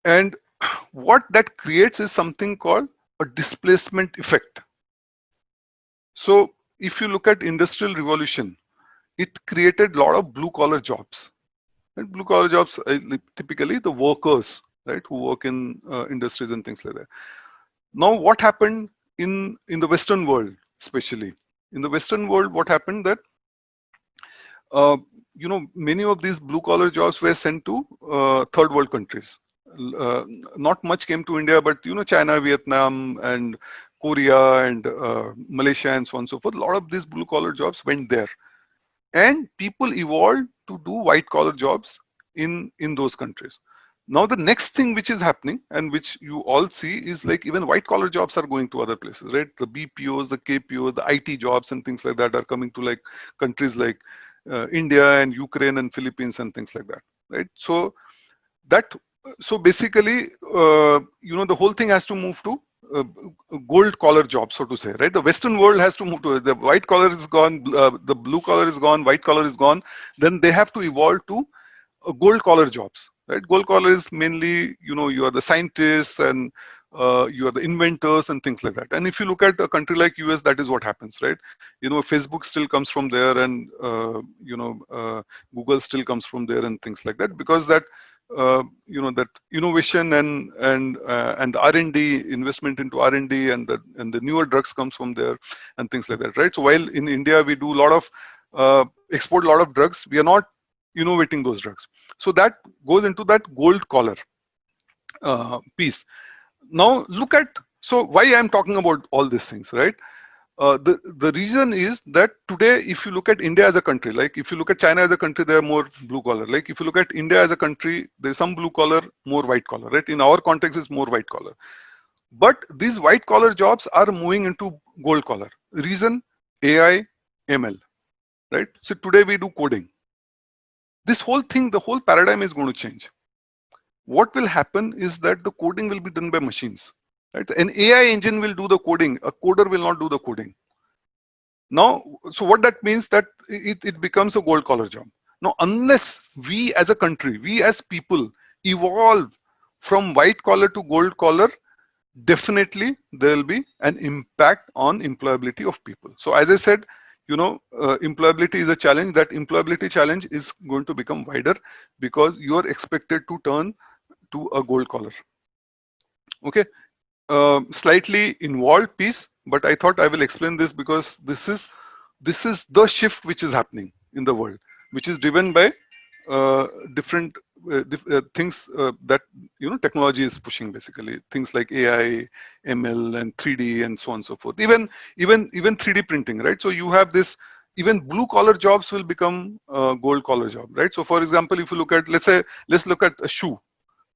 And what that creates is something called a displacement effect. So if you look at industrial revolution, it created a lot of blue collar jobs. And blue collar jobs, typically the workers, right, who work in industries and things like that. Now, what happened in the Western world, especially in the Western world, what happened that uh, many of these blue collar jobs were sent to third world countries. Not much came to India, but China, Vietnam, and Korea, and Malaysia, and so on and so forth. A lot of these blue collar jobs went there, and people evolved to do white collar jobs in those countries. Now the next thing which is happening, and which you all see, is like even white collar jobs are going to other places, right? The BPOs, the KPOs, the IT jobs and things like that are coming to like countries like India and Ukraine and Philippines and things like that, right? That so basically the whole thing has to move to uh, gold collar jobs, so to say, right? The Western world has to move to the white collar is gone, the blue collar is gone, white collar is gone. Then they have to evolve to gold collar jobs, right? Gold collar is mainly, you are the scientists, and you are the inventors and things like that. And if you look at a country like US, that is what happens, right? Facebook still comes from there, and Google still comes from there and things like that, because that that innovation and the R&D investment into R&D, and the newer drugs comes from there and things like that, right? So while in India we do a lot of export a lot of drugs, we are not innovating those drugs. So that goes into that gold collar piece. Now look at, so why I'm talking about all these things, right? The reason is that today, if you look at India as a country, like if you look at China as a country, they are more blue collar. Like if you look at India as a country, there's some blue collar, more white collar, right? In our context, it's more white collar. But these white collar jobs are moving into gold collar. Reason: AI, ML, right? So today we do coding. This whole thing, the whole paradigm is going to change. What will happen is that the coding will be done by machines, right? An AI engine will do the coding. A coder will not do the coding. Now, so what that means, that it becomes a gold collar job. Now, unless we as a country, we as people evolve from white collar to gold collar, definitely there will be an impact on employability of people. So as I said, employability is a challenge. That employability challenge is going to become wider, because you are expected to turn to a gold collar. Okay, slightly involved piece, but I thought I will explain this, because this is the shift which is happening in the world, which is driven by different things that technology is pushing, basically things like AI, ML, and 3D, and so on and so forth. Even 3D printing, right? So you have this. Even blue collar jobs will become gold collar job, right? So for example, if you look at, let's look at a shoe.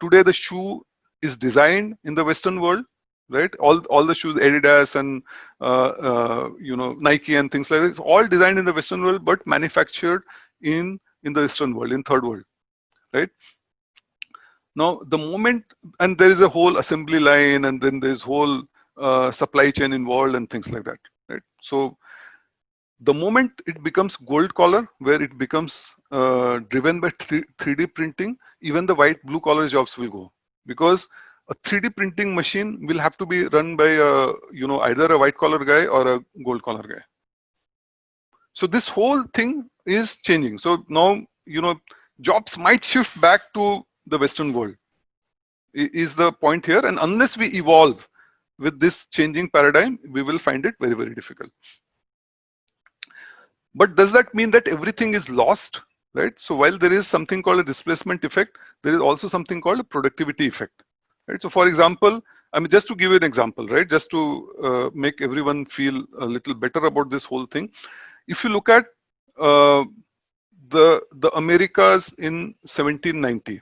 Today the shoe is designed in the Western world, right? All the shoes, Adidas and Nike and things like that, it's all designed in the Western world, but manufactured in the Eastern world, in third world, right? Now the moment, and there is a whole assembly line, and then there's whole supply chain involved and things like that, right? So the moment it becomes gold collar, where it becomes driven by 3D printing, even the white blue collar jobs will go, because a 3D printing machine will have to be run by either a white collar guy or a gold collar guy. So this whole thing is changing. So now jobs might shift back to the Western world, is the point here. And unless we evolve with this changing paradigm, we will find it very, very difficult. But does that mean that everything is lost, right? So while there is something called a displacement effect, there is also something called a productivity effect, right? So for example, I mean, just to give you an example, right? Just to make everyone feel a little better about this whole thing. If you look at uh, the Americas in 1790,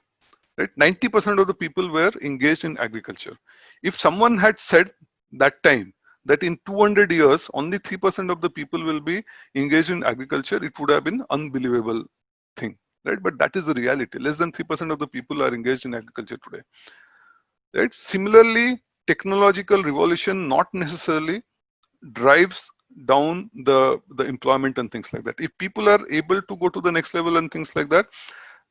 right? 90% of the people were engaged in agriculture. If someone had said that time that in 200 years only 3% of the people will be engaged in agriculture, it would have been unbelievable thing, right? But that is the reality. Less than 3% of the people are engaged in agriculture today, right? Similarly, technological revolution not necessarily drives down the employment and things like that. If people are able to go to the next level and things like that,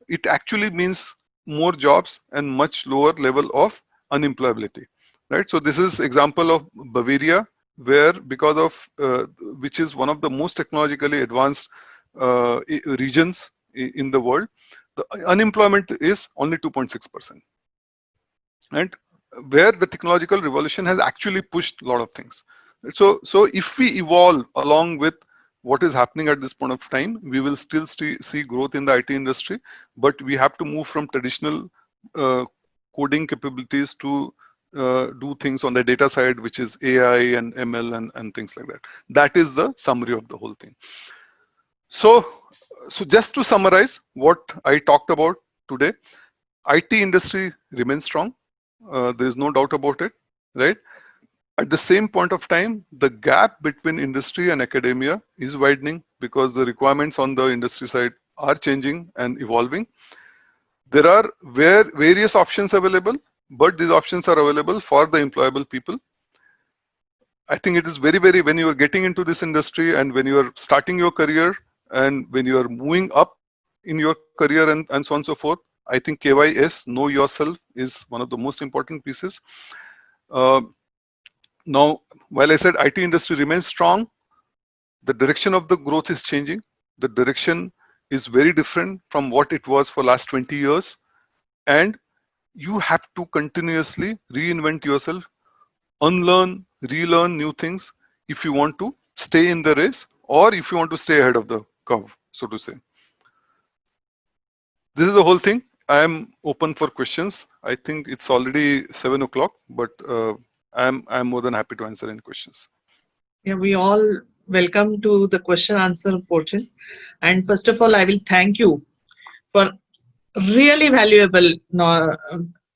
it actually means more jobs and much lower level of unemployability, right? So this is example of Bavaria, where because of which is one of the most technologically advanced regions in the world, the unemployment is only 2.6%, and where the technological revolution has actually pushed a lot of things. So if we evolve along with what is happening at this point of time, we will still see growth in the IT industry, but we have to move from traditional coding capabilities to do things on the data side, which is AI and ML and things like that. That is the summary of the whole thing. So just to summarize what I talked about today, IT industry remains strong. There is no doubt about it, right? At the same point of time, the gap between industry and academia is widening because the requirements on the industry side are changing and evolving. There are various options available, but these options are available for the employable people. I think it is very, when you are getting into this industry and when you are starting your career and when you are moving up in your career and so on and so forth, I think KYS, know yourself, is one of the most important pieces. Now, while I said IT industry remains strong, the direction of the growth is changing. The direction is very different from what it was for last 20 years. And you have to continuously reinvent yourself, unlearn, relearn new things if you want to stay in the race or if you want to stay ahead of the curve, so to say. This is the whole thing. I am open for questions. I think it's already 7 o'clock, but I'm more than happy to answer any questions. Yeah, we all welcome to the question answer portion. And first of all, I will thank you for really valuable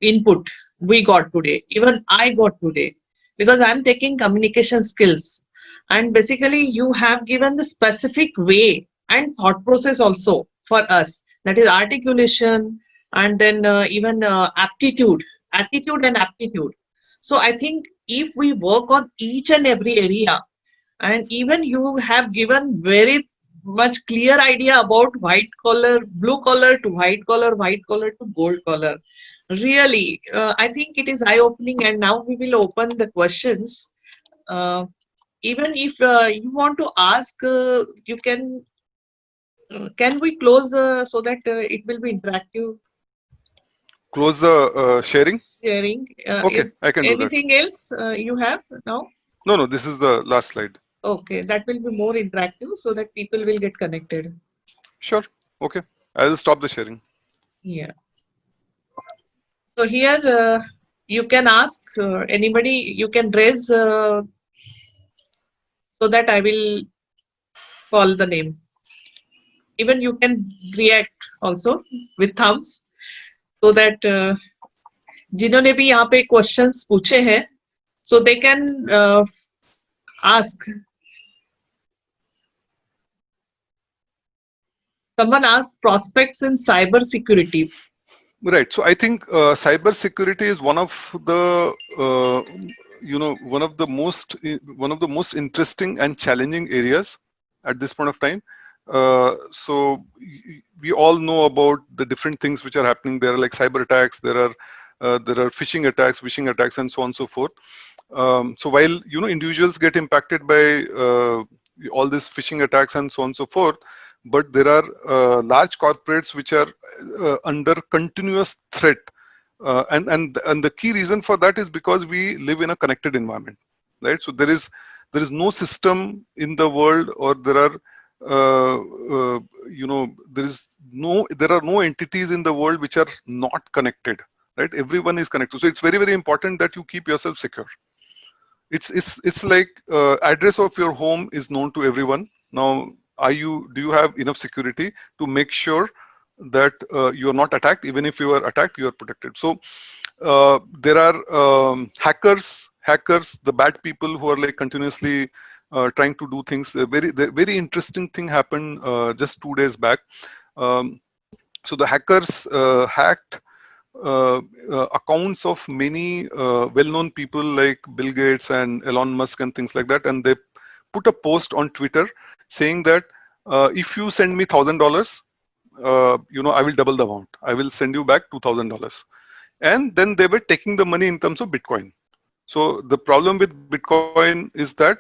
input we got today. Even I got today because I'm taking communication skills. And basically, you have given the specific way and thought process also for us. That is articulation and then even attitude and aptitude. So I think if we work on each and every area, and even you have given very much clear idea about white collar, blue collar to white collar to gold collar. Really, I think it is eye opening. And now we will open the questions. Even if you want to ask, you can. Can we close so that it will be interactive? Close the sharing? Sharing. Okay, I can do that. Anything else you have now? No, this is the last slide. Okay, that will be more interactive so that people will get connected. Sure. Okay, I will stop the sharing. Yeah. So here you can ask anybody, you can raise so that I will call the name. Even you can react also with thumbs so that जिन्होंने भी यहाँ पे questions पूछे हैं, so they can ask. Someone asked prospects in cyber security. Right. So I think cyber security is one of the one of the most interesting and challenging areas at this point of time. So we all know about the different things which are happening. There are like cyber attacks. There are phishing attacks, and so on and so forth. So while individuals get impacted by all these phishing attacks and so on and so forth, but there are large corporates which are under continuous threat, and the key reason for that is because we live in a connected environment, right? So there is no system in the world, or there are there are no entities in the world which are not connected, right? Everyone is connected. So it's very important that you keep yourself secure. It's like address of your home is known to everyone. Now, do you have enough security to make sure that you are not attacked? Even if you are attacked, you are protected. So there are hackers, the bad people who are like continuously trying to do things. The very interesting thing happened just 2 days back. So the hackers hacked accounts of many well-known people like Bill Gates and Elon Musk and things like that, and they put a post on Twitter saying that if you send me $1,000, I will double the amount. I will send you back $2,000. And then they were taking the money in terms of Bitcoin. So the problem with Bitcoin is that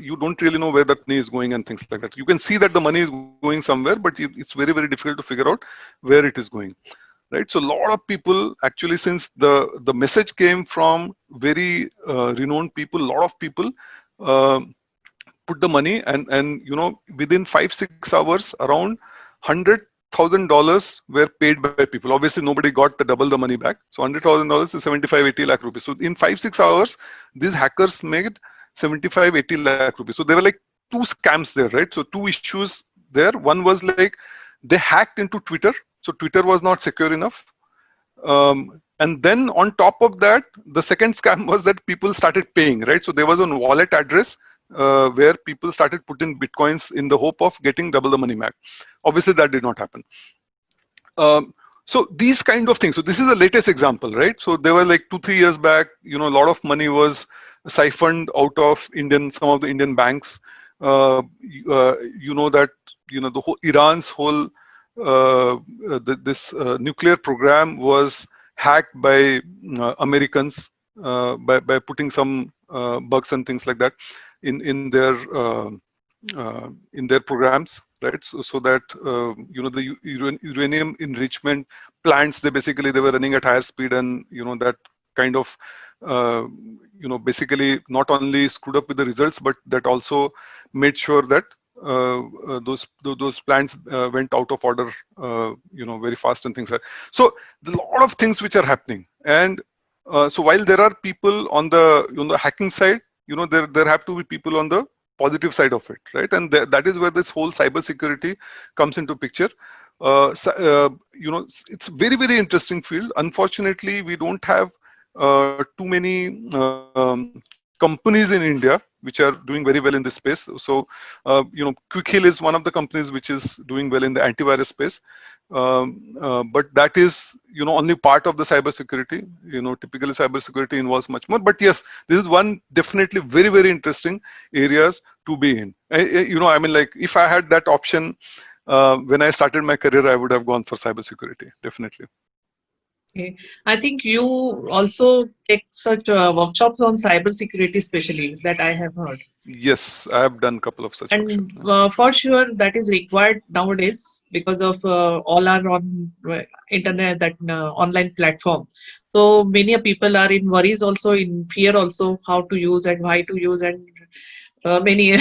you don't really know where that money is going and things like that. You can see that the money is going somewhere, but it's very, very difficult to figure out where it is going, right? So a lot of people actually, since the message came from very renowned people, a lot of people put the money, and within 5-6 hours, around $100,000 were paid by people. Obviously, nobody got the double the money back. So $100,000 is 75-80 lakh rupees. So in 5-6 hours, these hackers made 75-80 lakh rupees. So there were like two scams there, right? So two issues there. One was like they hacked into Twitter. So Twitter was not secure enough. And then on top of that, the second scam was that people started paying, right? So there was a wallet address where people started putting Bitcoins in the hope of getting double the money back. Obviously, that did not happen. So these kind of things. So this is the latest example, right? So there were like 2-3 years back, a lot of money was siphoned out of some of the Indian banks. You know that the whole Iran's whole this nuclear program was hacked by Americans by putting some bugs and things like that in their programs, right? So that the uranium enrichment plants, they were running at higher speed, and that kind of basically not only screwed up with the results, but that also made sure that those plants went out of order very fast and things like that. So a lot of things which are happening. And so while there are people on the hacking side, there have to be people on the positive side of it, right? And that is where this whole cybersecurity comes into picture. It's very, very interesting field. Unfortunately, we don't have too many companies in India which are doing very well in this space. So Quick Heal is one of the companies which is doing well in the antivirus space. But that is only part of the cybersecurity. Typically cybersecurity involves much more. But yes, this is one definitely very, very interesting areas to be in. I mean, like, if I had that option when I started my career, I would have gone for cybersecurity, definitely. Okay. I think you also take such workshops on cybersecurity, especially that I have heard. Yes, I have done a couple of such And workshops. for sure, that is required nowadays because of all our on internet, that online platform. So many people are in worries, also in fear, also how to use and why to use, and many